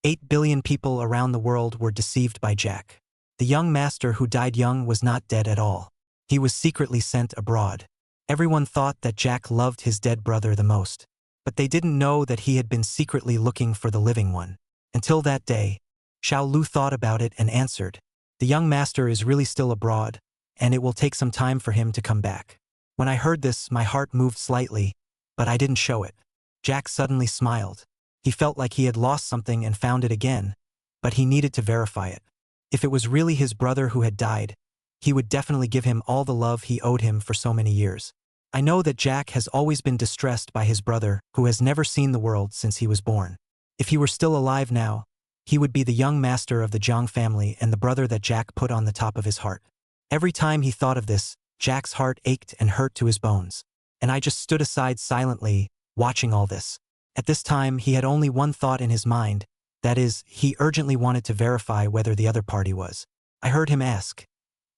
8 billion people around the world were deceived by Jack. The young master who died young was not dead at all. He was secretly sent abroad. Everyone thought that Jack loved his dead brother the most. But they didn't know that he had been secretly looking for the living one. Until that day, Xiao Lu thought about it and answered, "The young master is really still abroad, and it will take some time for him to come back." When I heard this, my heart moved slightly, but I didn't show it. Jack suddenly smiled. He felt like he had lost something and found it again, but he needed to verify it. If it was really his brother who had died, he would definitely give him all the love he owed him for so many years. I know that Jack has always been distressed by his brother, who has never seen the world since he was born. If he were still alive now, he would be the young master of the Jiang family and the brother that Jack put on the top of his heart. Every time he thought of this, Jack's heart ached and hurt to his bones. And I just stood aside silently, watching all this. At this time, he had only one thought in his mind, that is, he urgently wanted to verify whether the other party was. I heard him ask,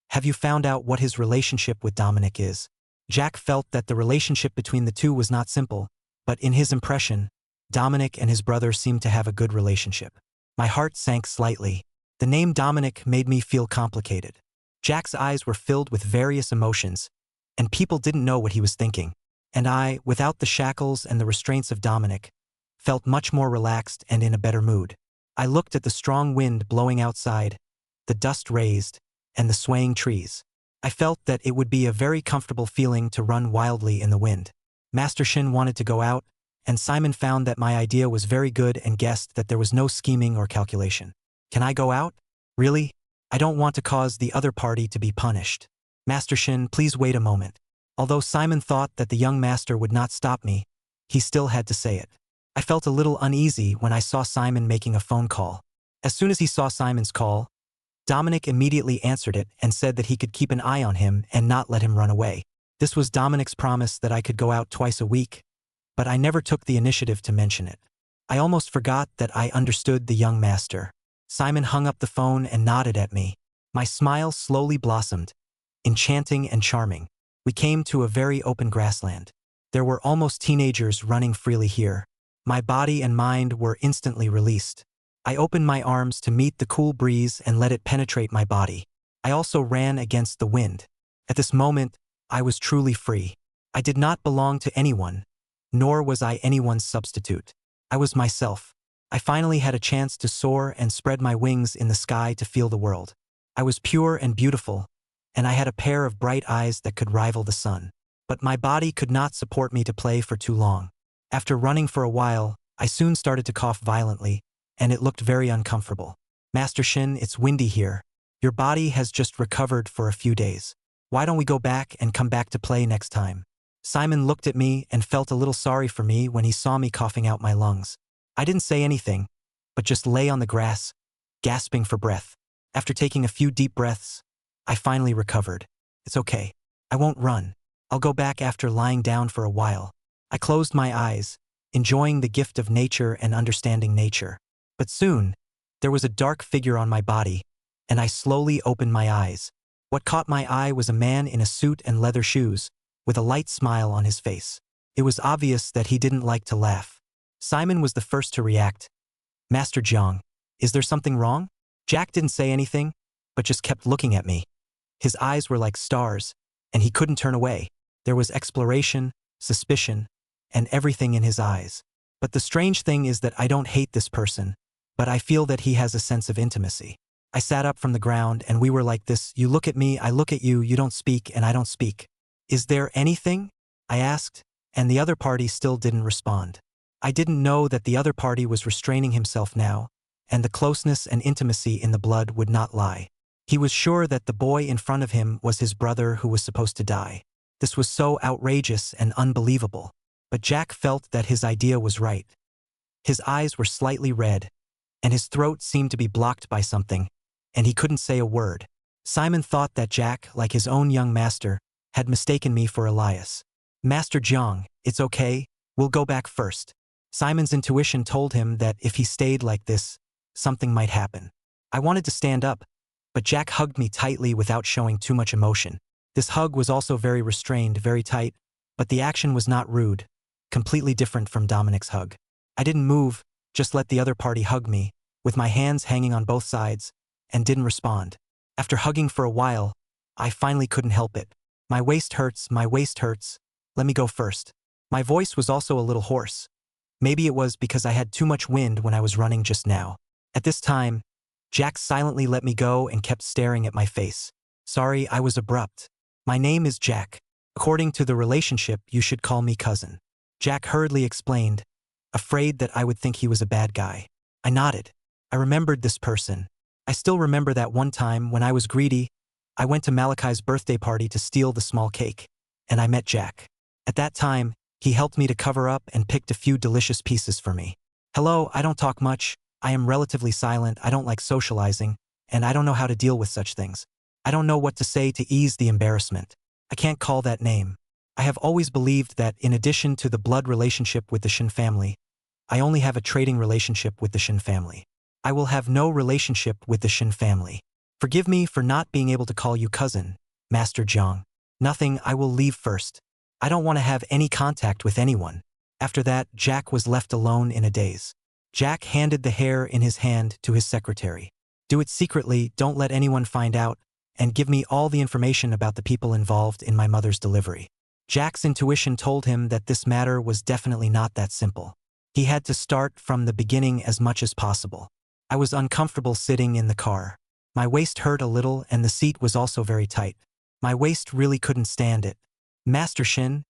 "Have you found out what his relationship with Dominic is?" Jack felt that the relationship between the two was not simple, but in his impression, Dominic and his brother seemed to have a good relationship. My heart sank slightly. The name Dominic made me feel complicated. Jack's eyes were filled with various emotions, and people didn't know what he was thinking. And I, without the shackles and the restraints of Dominic, felt much more relaxed and in a better mood. I looked at the strong wind blowing outside, the dust raised, and the swaying trees. I felt that it would be a very comfortable feeling to run wildly in the wind. Master Shin wanted to go out, and Simon found that my idea was very good and guessed that there was no scheming or calculation. "Can I go out? Really? I don't want to cause the other party to be punished. Master Shin, please wait a moment." Although Simon thought that the young master would not stop me, he still had to say it. I felt a little uneasy when I saw Simon making a phone call. As soon as he saw Simon's call, Dominic immediately answered it and said that he could keep an eye on him and not let him run away. This was Dominic's promise that I could go out twice a week, but I never took the initiative to mention it. I almost forgot that I understood the young master. Simon hung up the phone and nodded at me. My smile slowly blossomed, enchanting and charming. We came to a very open grassland. There were almost teenagers running freely here. My body and mind were instantly released. I opened my arms to meet the cool breeze and let it penetrate my body. I also ran against the wind. At this moment, I was truly free. I did not belong to anyone, nor was I anyone's substitute. I was myself. I finally had a chance to soar and spread my wings in the sky to feel the world. I was pure and beautiful, and I had a pair of bright eyes that could rival the sun. But my body could not support me to play for too long. After running for a while, I soon started to cough violently, and it looked very uncomfortable. "Master Shin, it's windy here. Your body has just recovered for a few days. Why don't we go back and come back to play next time?" Simon looked at me and felt a little sorry for me when he saw me coughing out my lungs. I didn't say anything, but just lay on the grass, gasping for breath. After taking a few deep breaths, I finally recovered. "It's okay. I won't run. I'll go back after lying down for a while." I closed my eyes, enjoying the gift of nature and understanding nature. But soon, there was a dark figure on my body, and I slowly opened my eyes. What caught my eye was a man in a suit and leather shoes, with a light smile on his face. It was obvious that he didn't like to laugh. Simon was the first to react. "Master Jiang, is there something wrong?" Jack didn't say anything, but just kept looking at me. His eyes were like stars, and he couldn't turn away. There was exploration, suspicion, and everything in his eyes. But the strange thing is that I don't hate this person, but I feel that he has a sense of intimacy. I sat up from the ground and we were like this: you look at me, I look at you, you don't speak and I don't speak. "Is there anything?" I asked, and the other party still didn't respond. I didn't know that the other party was restraining himself now, and the closeness and intimacy in the blood would not lie. He was sure that the boy in front of him was his brother who was supposed to die. This was so outrageous and unbelievable. But Jack felt that his idea was right. His eyes were slightly red, and his throat seemed to be blocked by something, and he couldn't say a word. Simon thought that Jack, like his own young master, had mistaken me for Elias. "Master Jiang, it's okay, we'll go back first." Simon's intuition told him that if he stayed like this, something might happen. I wanted to stand up, but Jack hugged me tightly without showing too much emotion. This hug was also very restrained, very tight, but the action was not rude, completely different from Dominic's hug. I didn't move, just let the other party hug me, with my hands hanging on both sides, and didn't respond. After hugging for a while, I finally couldn't help it. My waist hurts, my waist hurts. Let me go first. My voice was also a little hoarse. Maybe it was because I had too much wind when I was running just now. At this time, Jack silently let me go and kept staring at my face. Sorry, I was abrupt. My name is Jack. According to the relationship, you should call me cousin. Jack hurriedly explained, afraid that I would think he was a bad guy. I nodded. I remembered this person. I still remember that one time when I was greedy, I went to Malachi's birthday party to steal the small cake, and I met Jack. At that time, he helped me to cover up and picked a few delicious pieces for me. Hello, I don't talk much, I am relatively silent, I don't like socializing, and I don't know how to deal with such things. I don't know what to say to ease the embarrassment. I can't call that name. I have always believed that in addition to the blood relationship with the Shin family, I only have a trading relationship with the Shin family. I will have no relationship with the Shin family. Forgive me for not being able to call you cousin, Master Jiang. Nothing, I will leave first. I don't want to have any contact with anyone. After that, Jack was left alone in a daze. Jack handed the hair in his hand to his secretary. Do it secretly, don't let anyone find out, and give me all the information about the people involved in my mother's delivery. Jack's intuition told him that this matter was definitely not that simple. He had to start from the beginning as much as possible. I was uncomfortable sitting in the car. My waist hurt a little and the seat was also very tight. My waist really couldn't stand it. Master Shin,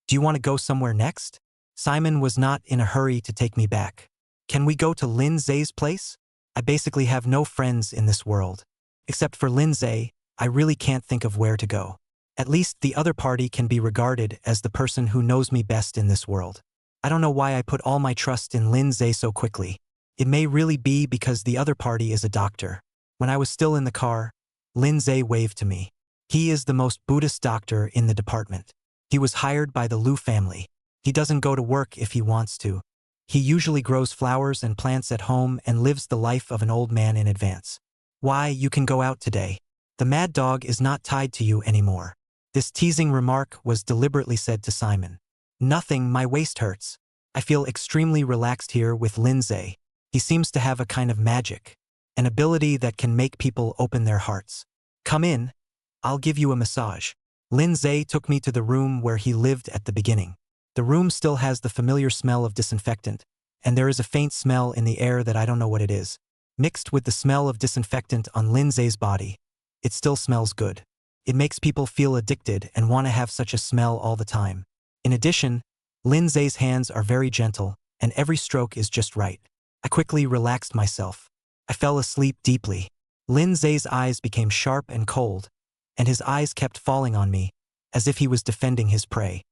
do you want to go somewhere next? Simon was not in a hurry to take me back. Can we go to Lin Zay's place? I basically have no friends in this world. Except for Lin Zay, I really can't think of where to go. At least the other party can be regarded as the person who knows me best in this world. I don't know why I put all my trust in Lin Zay so quickly. It may really be because the other party is a doctor. When I was still in the car, Lin Zay waved to me. He is the most Buddhist doctor in the department. He was hired by the Liu family. He doesn't go to work if he wants to. He usually grows flowers and plants at home and lives the life of an old man in advance. Why, you can go out today. The mad dog is not tied to you anymore. This teasing remark was deliberately said to Simon. Nothing, my waist hurts. I feel extremely relaxed here with Lin Zay. He seems to have a kind of magic, an ability that can make people open their hearts. Come in. I'll give you a massage. Lin Zay took me to the room where he lived at the beginning. The room still has the familiar smell of disinfectant, and there is a faint smell in the air that I don't know what it is. Mixed with the smell of disinfectant on Lin Zay's body, it still smells good. It makes people feel addicted and want to have such a smell all the time. In addition, Lin Zay's hands are very gentle, and every stroke is just right. I quickly relaxed myself. I fell asleep deeply. Lin Zay's eyes became sharp and cold, and his eyes kept falling on me, as if he was defending his prey.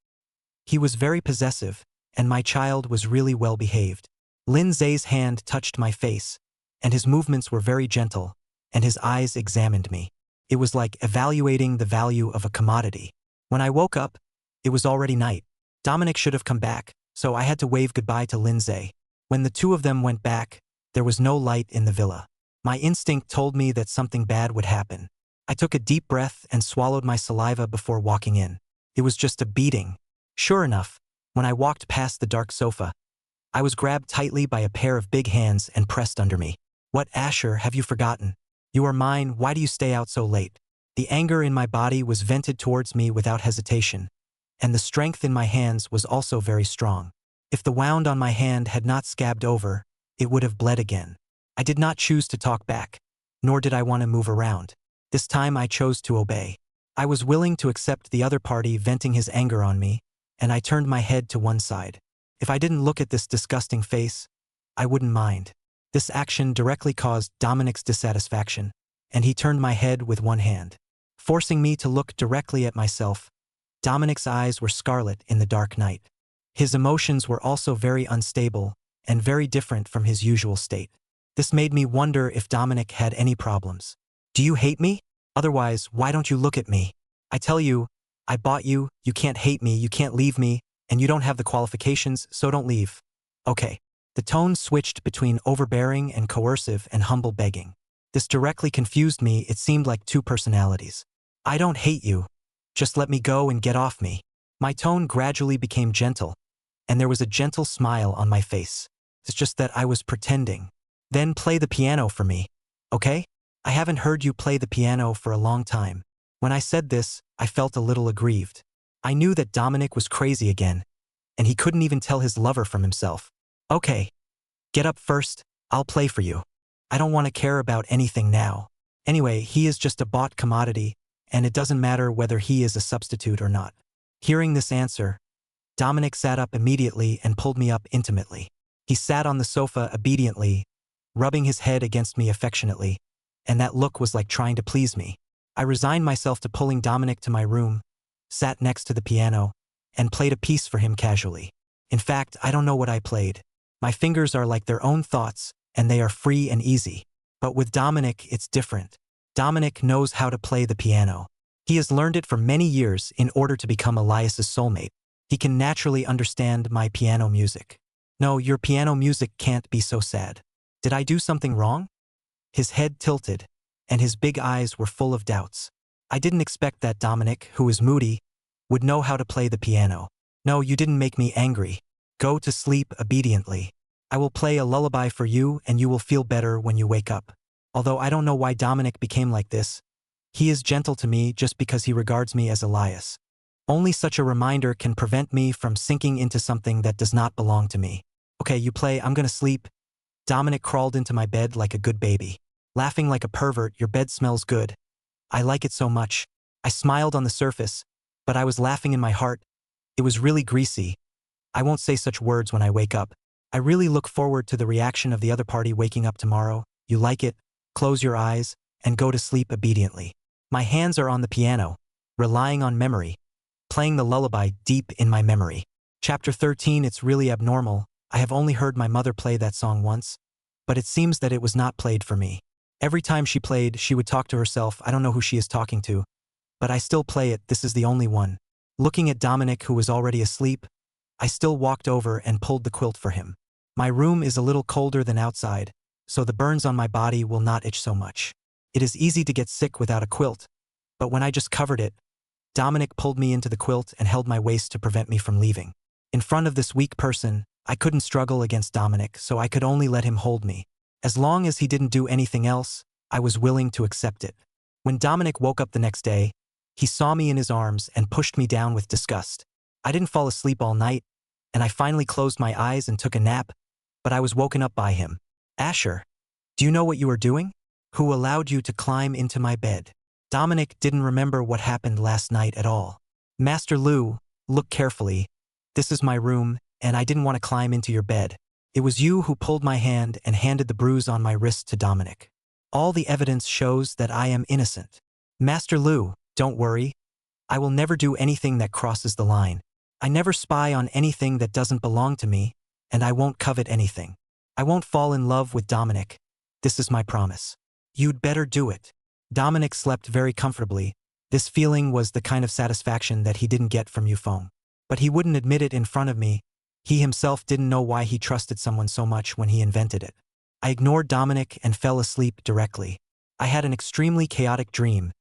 He was very possessive, and my child was really well behaved. Lin Zay's hand touched my face, and his movements were very gentle, and his eyes examined me. It was like evaluating the value of a commodity. When I woke up, it was already night. Dominic should have come back, so I had to wave goodbye to Lin Zay. When the two of them went back, there was no light in the villa. My instinct told me that something bad would happen. I took a deep breath and swallowed my saliva before walking in. It was just a beating. Sure enough, when I walked past the dark sofa, I was grabbed tightly by a pair of big hands and pressed under me. What, Asher, have you forgotten? You are mine, why do you stay out so late? The anger in my body was vented towards me without hesitation, and the strength in my hands was also very strong. If the wound on my hand had not scabbed over, it would have bled again. I did not choose to talk back, nor did I want to move around. This time I chose to obey. I was willing to accept the other party venting his anger on me, and I turned my head to one side. If I didn't look at this disgusting face, I wouldn't mind. This action directly caused Dominic's dissatisfaction, and he turned my head with one hand. Forcing me to look directly at myself, Dominic's eyes were scarlet in the dark night. His emotions were also very unstable and very different from his usual state. This made me wonder if Dominic had any problems. Do you hate me? Otherwise, why don't you look at me? I tell you, I bought you, you can't hate me, you can't leave me, and you don't have the qualifications, so don't leave. Okay. The tone switched between overbearing and coercive and humble begging. This directly confused me, it seemed like two personalities. I don't hate you. Just let me go and get off me. My tone gradually became gentle, and there was a gentle smile on my face. It's just that I was pretending. Then play the piano for me. Okay? I haven't heard you play the piano for a long time. When I said this, I felt a little aggrieved. I knew that Dominic was crazy again, and he couldn't even tell his lover from himself. Okay. Get up first, I'll play for you. I don't want to care about anything now. Anyway, he is just a bought commodity, and it doesn't matter whether he is a substitute or not. Hearing this answer, Dominic sat up immediately and pulled me up intimately. He sat on the sofa obediently, rubbing his head against me affectionately, and that look was like trying to please me. I resigned myself to pulling Dominic to my room, sat next to the piano, and played a piece for him casually. In fact, I don't know what I played. My fingers are like their own thoughts, and they are free and easy. But with Dominic, it's different. Dominic knows how to play the piano. He has learned it for many years in order to become Elias's soulmate. He can naturally understand my piano music. No, your piano music can't be so sad. Did I do something wrong? His head tilted, and his big eyes were full of doubts. I didn't expect that Dominic, who is moody, would know how to play the piano. No, you didn't make me angry. Go to sleep obediently. I will play a lullaby for you and you will feel better when you wake up. Although I don't know why Dominic became like this. He is gentle to me just because he regards me as Elias. Only such a reminder can prevent me from sinking into something that does not belong to me. Okay, you play, I'm gonna sleep. Dominic crawled into my bed like a good baby. Laughing like a pervert, your bed smells good. I like it so much. I smiled on the surface, but I was laughing in my heart. It was really greasy. I won't say such words when I wake up. I really look forward to the reaction of the other party waking up tomorrow. You like it? Close your eyes and go to sleep obediently. My hands are on the piano, relying on memory, playing the lullaby deep in my memory. Chapter 13. It's really abnormal. I have only heard my mother play that song once, but it seems that it was not played for me. Every time she played, she would talk to herself. I don't know who she is talking to, but I still play it. This is the only one. Looking at Dominic, who was already asleep, I still walked over and pulled the quilt for him. My room is a little colder than outside, so the burns on my body will not itch so much. It is easy to get sick without a quilt, but when I just covered it, Dominic pulled me into the quilt and held my waist to prevent me from leaving. In front of this weak person, I couldn't struggle against Dominic, so I could only let him hold me. As long as he didn't do anything else, I was willing to accept it. When Dominic woke up the next day, he saw me in his arms and pushed me down with disgust. I didn't fall asleep all night, and I finally closed my eyes and took a nap, but I was woken up by him. Asher, do you know what you are doing? Who allowed you to climb into my bed? Dominic didn't remember what happened last night at all. Master Lu, look carefully. This is my room, and I didn't want to climb into your bed. It was you who pulled my hand and handed the bruise on my wrist to Dominic. All the evidence shows that I am innocent. Master Lu, don't worry. I will never do anything that crosses the line. I never spy on anything that doesn't belong to me, and I won't covet anything. I won't fall in love with Dominic. This is my promise. You'd better do it. Dominic slept very comfortably. This feeling was the kind of satisfaction that he didn't get from Yifeng. But he wouldn't admit it in front of me. He himself didn't know why he trusted someone so much when he invented it. I ignored Dominic and fell asleep directly. I had an extremely chaotic dream,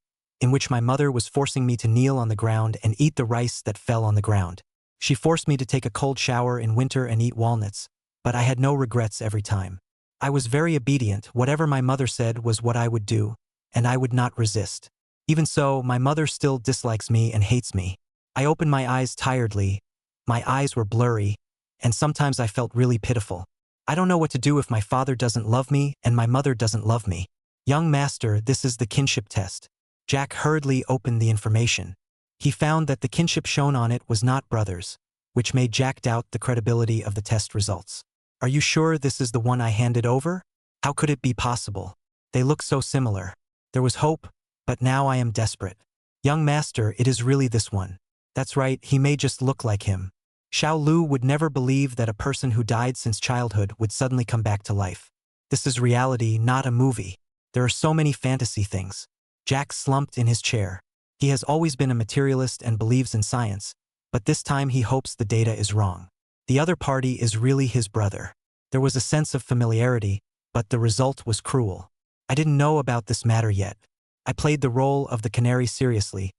in which my mother was forcing me to kneel on the ground and eat the rice that fell on the ground. She forced me to take a cold shower in winter and eat walnuts, but I had no regrets every time. I was very obedient. Whatever my mother said was what I would do, and I would not resist. Even so, my mother still dislikes me and hates me. I opened my eyes tiredly. My eyes were blurry, and sometimes I felt really pitiful. I don't know what to do if my father doesn't love me and my mother doesn't love me. Young master, this is the kinship test. Jack hurriedly opened the information. He found that the kinship shown on it was not brothers, which made Jack doubt the credibility of the test results. Are you sure this is the one I handed over? How could it be possible? They look so similar. There was hope, but now I am desperate. Young master, it is really this one. That's right, he may just look like him. Xiao Lu would never believe that a person who died since childhood would suddenly come back to life. This is reality, not a movie. There are so many fantasy things. Jack slumped in his chair. He has always been a materialist and believes in science, but this time he hopes the data is wrong. The other party is really his brother. There was a sense of familiarity, but the result was cruel. I didn't know about this matter yet. I played the role of the canary seriously,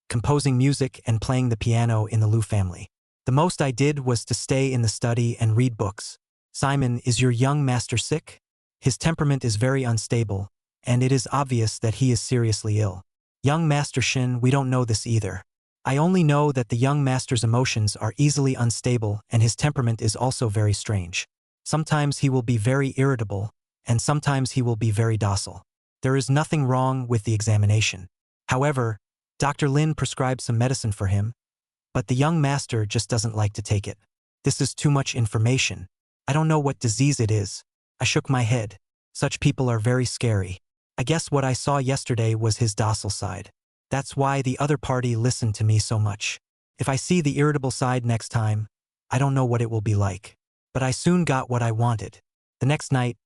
composing music and playing the piano in the Lu family. The most I did was to stay in the study and read books. Simon, is your young master sick? His temperament is very unstable, and it is obvious that he is seriously ill. Young Master Shin, we don't know this either. I only know that the young master's emotions are easily unstable and his temperament is also very strange. Sometimes he will be very irritable, and sometimes he will be very docile. There is nothing wrong with the examination. However, Dr. Lin prescribed some medicine for him, but the young master just doesn't like to take it. This is too much information. I don't know what disease it is. I shook my head. Such people are very scary. I guess what I saw yesterday was his docile side. That's why the other party listened to me so much. If I see the irritable side next time, I don't know what it will be like. But I soon got what I wanted. The next night,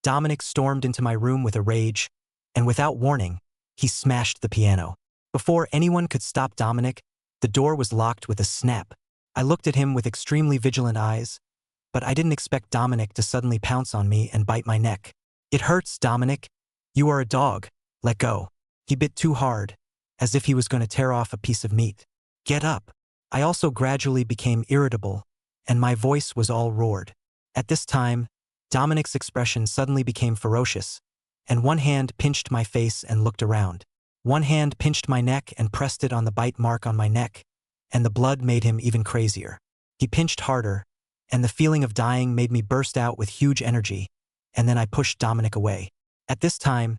Dominic stormed into my room with a rage, and without warning, he smashed the piano. Before anyone could stop Dominic, the door was locked with a snap. I looked at him with extremely vigilant eyes, but I didn't expect Dominic to suddenly pounce on me and bite my neck. It hurts, Dominic. You are a dog. Let go. He bit too hard, as if he was going to tear off a piece of meat. Get up. I also gradually became irritable, and my voice was all roared. At this time, Dominic's expression suddenly became ferocious, and one hand pinched my face and looked around. One hand pinched my neck and pressed it on the bite mark on my neck, and the blood made him even crazier. He pinched harder, and the feeling of dying made me burst out with huge energy, and then I pushed Dominic away. At this time,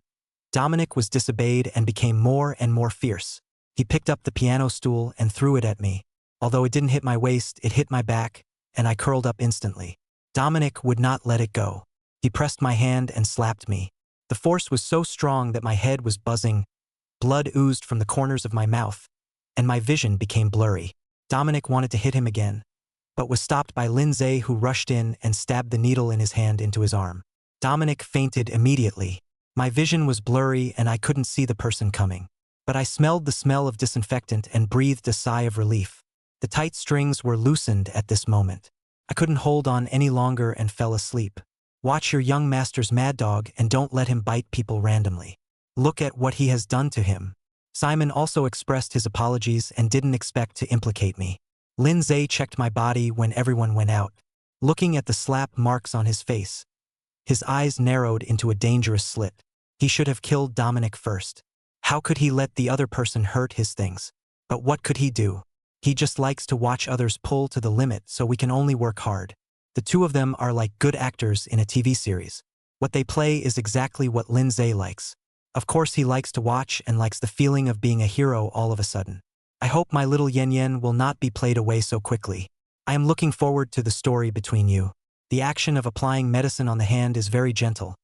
Dominic was disobeyed and became more and more fierce. He picked up the piano stool and threw it at me. Although it didn't hit my waist, it hit my back, and I curled up instantly. Dominic would not let it go. He pressed my hand and slapped me. The force was so strong that my head was buzzing, blood oozed from the corners of my mouth, and my vision became blurry. Dominic wanted to hit him again, but was stopped by Lin Zhe, who rushed in and stabbed the needle in his hand into his arm. Dominic fainted immediately. My vision was blurry and I couldn't see the person coming. But I smelled the smell of disinfectant and breathed a sigh of relief. The tight strings were loosened at this moment. I couldn't hold on any longer and fell asleep. Watch your young master's mad dog and don't let him bite people randomly. Look at what he has done to him. Simon also expressed his apologies and didn't expect to implicate me. Lin Zhe checked my body when everyone went out. Looking at the slap marks on his face, his eyes narrowed into a dangerous slit. He should have killed Dominic first. How could he let the other person hurt his things? But what could he do? He just likes to watch others pull to the limit, so we can only work hard. The two of them are like good actors in a TV series. What they play is exactly what Lin Zhe likes. Of course he likes to watch and likes the feeling of being a hero all of a sudden. I hope my little Yen Yen will not be played away so quickly. I am looking forward to the story between you. The action of applying medicine on the hand is very gentle,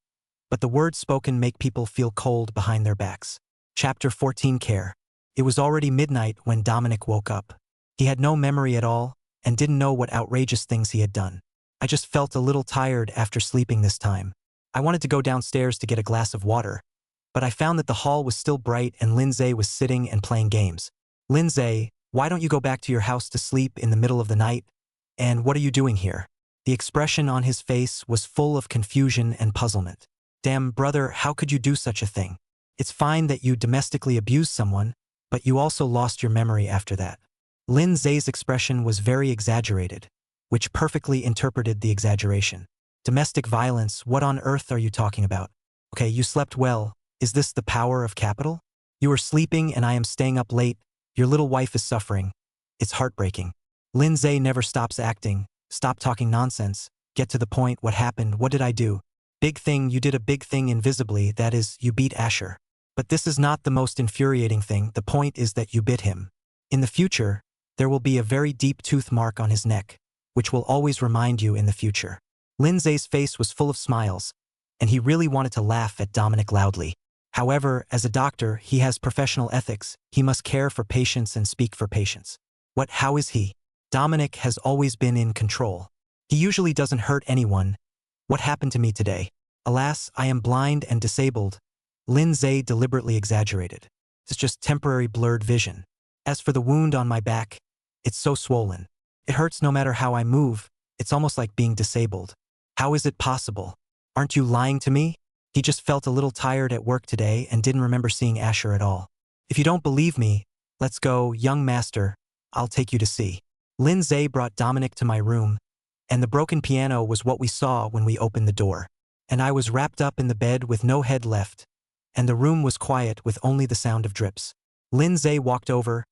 but the words spoken make people feel cold behind their backs. Chapter 14 Care. It was already midnight when Dominic woke up. He had no memory at all and didn't know what outrageous things he had done. I just felt a little tired after sleeping this time. I wanted to go downstairs to get a glass of water, but I found that the hall was still bright and Lin Zhe was sitting and playing games. Lin Zhe, why don't you go back to your house to sleep in the middle of the night? And what are you doing here? The expression on his face was full of confusion and puzzlement. Damn, brother, how could you do such a thing? It's fine that you domestically abused someone, but you also lost your memory after that. Lin Zhe's expression was very exaggerated, which perfectly interpreted the exaggeration. Domestic violence, what on earth are you talking about? Okay, you slept well. Is this the power of capital? You are sleeping and I am staying up late. Your little wife is suffering. It's heartbreaking. Lin Zhe never stops acting. Stop talking nonsense. Get to the point. What happened? What did I do? Big thing, you did a big thing invisibly, that is, you beat Asher. But this is not the most infuriating thing. The point is that you bit him. In the future, there will be a very deep tooth mark on his neck, which will always remind you in the future. Lin Zhe's face was full of smiles, and he really wanted to laugh at Dominic loudly. However, as a doctor, he has professional ethics. He must care for patients and speak for patients. How is he? Dominic has always been in control. He usually doesn't hurt anyone. What happened to me today? Alas, I am blind and disabled. Lin Zhe deliberately exaggerated. It's just temporary blurred vision. As for the wound on my back, it's so swollen. It hurts no matter how I move. It's almost like being disabled. How is it possible? Aren't you lying to me? He just felt a little tired at work today and didn't remember seeing Asher at all. If you don't believe me, let's go, young master. I'll take you to see. Lin Zhe brought Dominic to my room, and the broken piano was what we saw when we opened the door. and I was wrapped up in the bed with no head left, and the room was quiet with only the sound of drips. Lindsay walked over,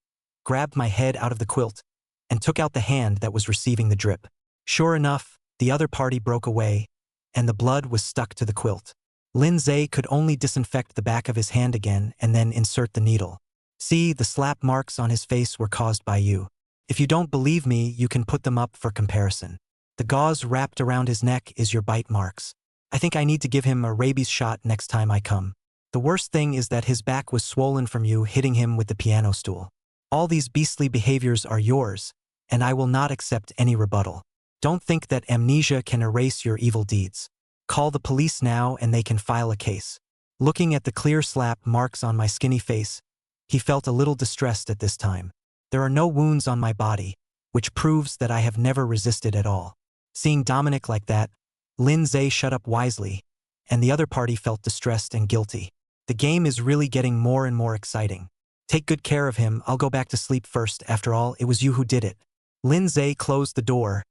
grabbed my head out of the quilt, and took out the hand that was receiving the drip. Sure enough, the other party broke away, and the blood was stuck to the quilt. Lindsay could only disinfect the back of his hand again and then insert the needle. See, the slap marks on his face were caused by you. If you don't believe me, you can put them up for comparison. The gauze wrapped around his neck is your bite marks. I think I need to give him a rabies shot next time I come. The worst thing is that his back was swollen from you hitting him with the piano stool. All these beastly behaviors are yours, and I will not accept any rebuttal. Don't think that amnesia can erase your evil deeds. Call the police now and they can file a case. Looking at the clear slap marks on my skinny face, he felt a little distressed at this time. There are no wounds on my body, which proves that I have never resisted at all. Seeing Dominic like that, Lindsay shut up wisely, and the other party felt distressed and guilty. The game is really getting more and more exciting. Take good care of him, I'll go back to sleep first, after all, it was you who did it. Lindsay closed the door,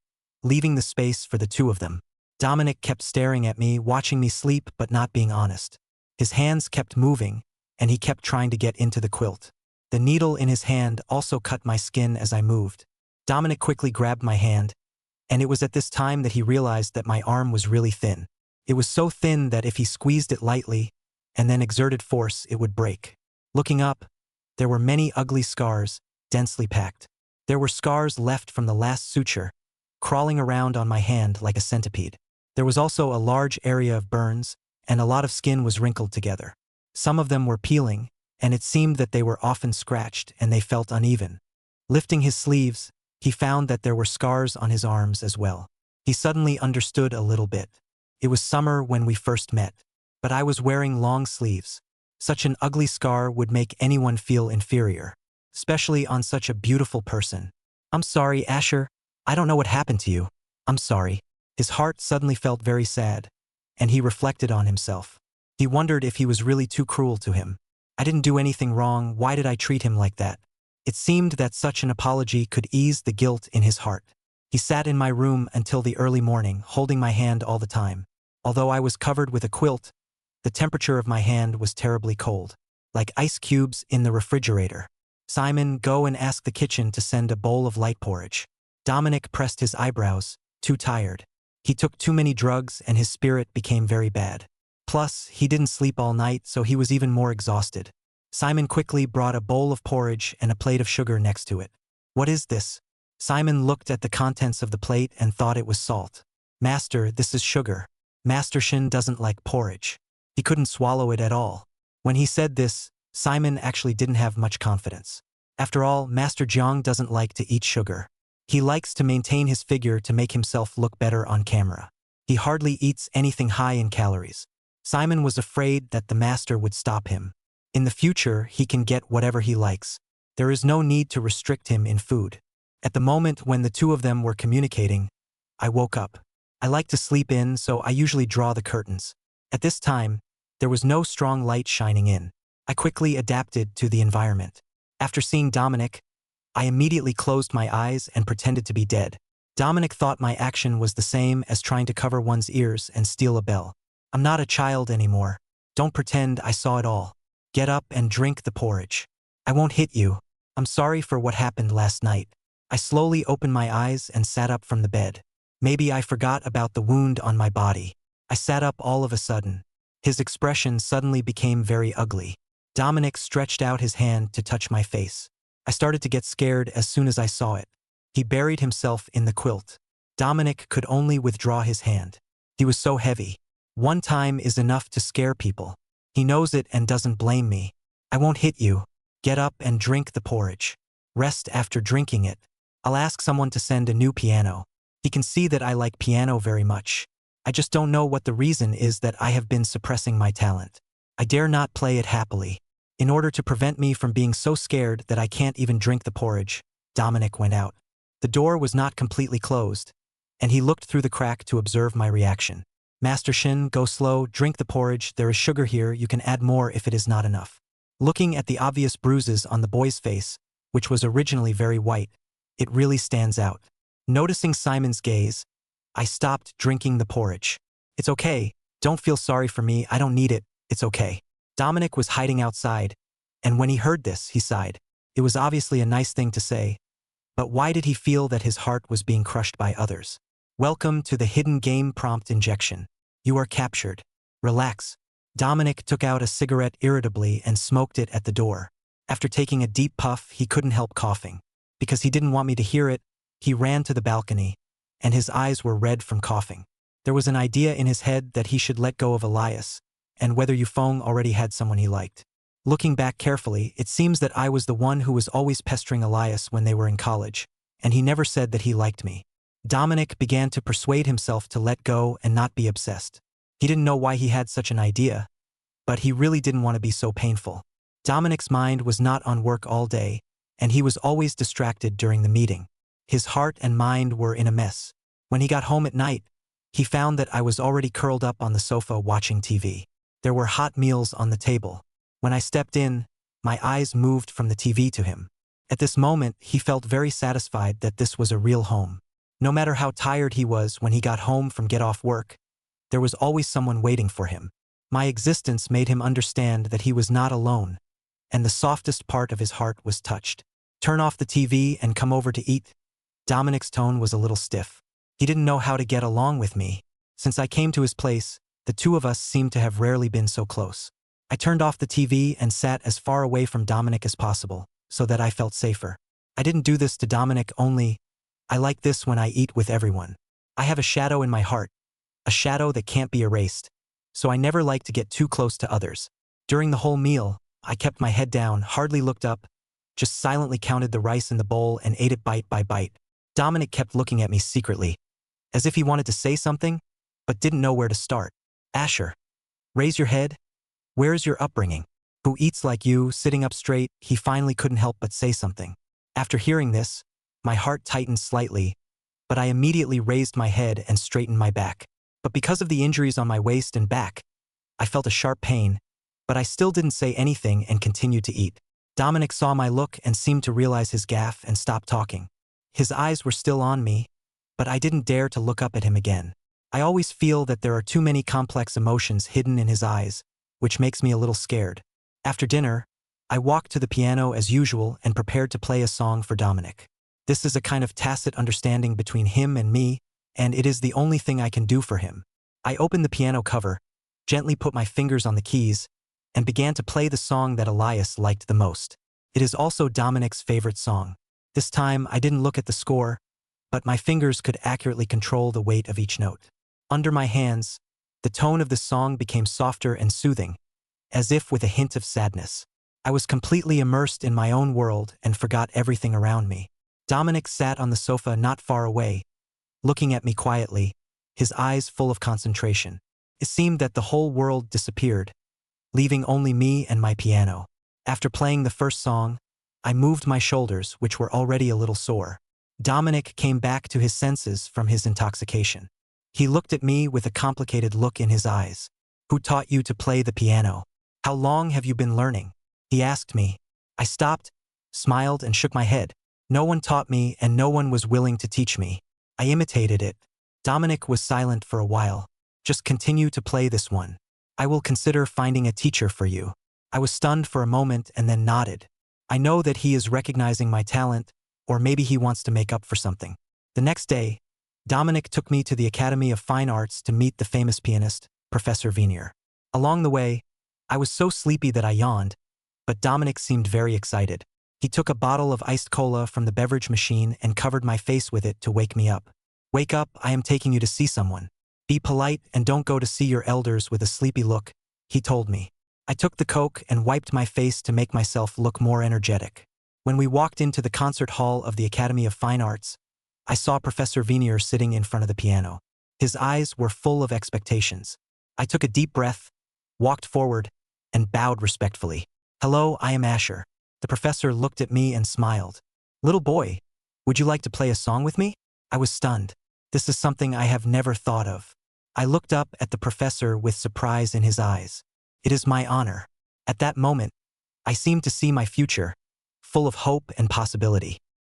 leaving the space for the two of them. Dominic kept staring at me, watching me sleep but not being honest. His hands kept moving, and he kept trying to get into the quilt. The needle in his hand also cut my skin as I moved. Dominic quickly grabbed my hand, and it was at this time that he realized that my arm was really thin. It was so thin that if he squeezed it lightly and then exerted force, it would break. Looking up, there were many ugly scars, densely packed. There were scars left from the last suture, crawling around on my hand like a centipede. There was also a large area of burns, and a lot of skin was wrinkled together. Some of them were peeling, and it seemed that they were often scratched and they felt uneven. Lifting his sleeves, he found that there were scars on his arms as well. He suddenly understood a little bit. It was summer when we first met, but I was wearing long sleeves. Such an ugly scar would make anyone feel inferior, especially on such a beautiful person. I'm sorry, Asher. I don't know what happened to you. I'm sorry. His heart suddenly felt very sad, and he reflected on himself. He wondered if he was really too cruel to him. I didn't do anything wrong, why did I treat him like that? It seemed that such an apology could ease the guilt in his heart. He sat in my room until the early morning, holding my hand all the time. Although I was covered with a quilt, the temperature of my hand was terribly cold, like ice cubes in the refrigerator. Simon, go and ask the kitchen to send a bowl of light porridge. Dominic pressed his eyebrows, too tired. He took too many drugs and his spirit became very bad. Plus, he didn't sleep all night, so he was even more exhausted. Simon quickly brought a bowl of porridge and a plate of sugar next to it. What is this? Simon looked at the contents of the plate and thought it was salt. Master, this is sugar. Master Shin doesn't like porridge. He couldn't swallow it at all. When he said this, Simon actually didn't have much confidence. After all, Master Jiang doesn't like to eat sugar. He likes to maintain his figure to make himself look better on camera. He hardly eats anything high in calories. Simon was afraid that the master would stop him. In the future, he can get whatever he likes. There is no need to restrict him in food. At the moment when the two of them were communicating, I woke up. I like to sleep in, so I usually draw the curtains. At this time, there was no strong light shining in. I quickly adapted to the environment. After seeing Dominic, I immediately closed my eyes and pretended to be dead. Dominic thought my action was the same as trying to cover one's ears and steal a bell. I'm not a child anymore. Don't pretend I saw it all. Get up and drink the porridge. I won't hit you. I'm sorry for what happened last night. I slowly opened my eyes and sat up from the bed. Maybe I forgot about the wound on my body. I sat up all of a sudden. His expression suddenly became very ugly. Dominic stretched out his hand to touch my face. I started to get scared as soon as I saw it. He buried himself in the quilt. Dominic could only withdraw his hand. He was so heavy. One time is enough to scare people. He knows it and doesn't blame me. I won't hit you. Get up and drink the porridge. Rest after drinking it. I'll ask someone to send a new piano. He can see that I like piano very much. I just don't know what the reason is that I have been suppressing my talent. I dare not play it happily. In order to prevent me from being so scared that I can't even drink the porridge, Dominic went out. The door was not completely closed, and he looked through the crack to observe my reaction. Master Shin, go slow, drink the porridge, there is sugar here, you can add more if it is not enough. Looking at the obvious bruises on the boy's face, which was originally very white, it really stands out. Noticing Simon's gaze, I stopped drinking the porridge. It's okay, Don't feel sorry for me, I don't need it, it's okay. Dominic was hiding outside, and when he heard this, he sighed. It was obviously a nice thing to say, but why did he feel that his heart was being crushed by others? Welcome to the hidden game prompt injection. You are captured. Relax. Dominic took out a cigarette irritably and smoked it at the door. After taking a deep puff, he couldn't help coughing. Because he didn't want me to hear it, he ran to the balcony, and his eyes were red from coughing. There was an idea in his head that he should let go of Elias, and whether Yifeng already had someone he liked. Looking back carefully, it seems that I was the one who was always pestering Elias when they were in college, and he never said that he liked me. Dominic began to persuade himself to let go and not be obsessed. He didn't know why he had such an idea, but he really didn't want to be so painful. Dominic's mind was not on work all day, and he was always distracted during the meeting. His heart and mind were in a mess. When he got home at night, he found that I was already curled up on the sofa watching TV. There were hot meals on the table. When I stepped in, my eyes moved from the TV to him. At this moment, he felt very satisfied that this was a real home. No matter how tired he was when he got home from get off work, there was always someone waiting for him. My existence made him understand that he was not alone, and the softest part of his heart was touched. Turn off the TV and come over to eat. Dominic's tone was a little stiff. He didn't know how to get along with me. Since I came to his place, the two of us seemed to have rarely been so close. I turned off the TV and sat as far away from Dominic as possible, so that I felt safer. I didn't do this to Dominic only. I like this when I eat with everyone. I have a shadow in my heart, a shadow that can't be erased, so I never like to get too close to others. During the whole meal, I kept my head down, hardly looked up, just silently counted the rice in the bowl and ate it bite by bite. Dominic kept looking at me secretly, as if he wanted to say something, but didn't know where to start. Asher, raise your head. Where is your upbringing? Who eats like you, sitting up straight? He finally couldn't help but say something. After hearing this, my heart tightened slightly, but I immediately raised my head and straightened my back. But because of the injuries on my waist and back, I felt a sharp pain, but I still didn't say anything and continued to eat. Dominic saw my look and seemed to realize his gaffe and stopped talking. His eyes were still on me, but I didn't dare to look up at him again. I always feel that there are too many complex emotions hidden in his eyes, which makes me a little scared. After dinner, I walked to the piano as usual and prepared to play a song for Dominic. This is a kind of tacit understanding between him and me, and it is the only thing I can do for him. I opened the piano cover, gently put my fingers on the keys, and began to play the song that Elias liked the most. It is also Dominic's favorite song. This time, I didn't look at the score, but my fingers could accurately control the weight of each note. Under my hands, the tone of the song became softer and soothing, as if with a hint of sadness. I was completely immersed in my own world and forgot everything around me. Dominic sat on the sofa not far away, looking at me quietly, his eyes full of concentration. It seemed that the whole world disappeared, leaving only me and my piano. After playing the first song, I moved my shoulders, which were already a little sore. Dominic came back to his senses from his intoxication. He looked at me with a complicated look in his eyes. Who taught you to play the piano? How long have you been learning? He asked me. I stopped, smiled, and shook my head. No one taught me, and no one was willing to teach me. I imitated it. Dominic was silent for a while. Just continue to play this one. I will consider finding a teacher for you. I was stunned for a moment and then nodded. I know that he is recognizing my talent, or maybe he wants to make up for something. The next day, Dominic took me to the Academy of Fine Arts to meet the famous pianist, Professor Venier. Along the way, I was so sleepy that I yawned, but Dominic seemed very excited. He took a bottle of iced cola from the beverage machine and covered my face with it to wake me up. Wake up, I am taking you to see someone. Be polite and don't go to see your elders with a sleepy look, he told me. I took the Coke and wiped my face to make myself look more energetic. When we walked into the concert hall of the Academy of Fine Arts, I saw Professor Venier sitting in front of the piano. His eyes were full of expectations. I took a deep breath, walked forward, and bowed respectfully. Hello, I am Asher. The professor looked at me and smiled. Little boy, would you like to play a song with me? I was stunned. This is something I have never thought of. I looked up at the professor with surprise in his eyes. It is my honor. At that moment, I seemed to see my future, full of hope and possibility.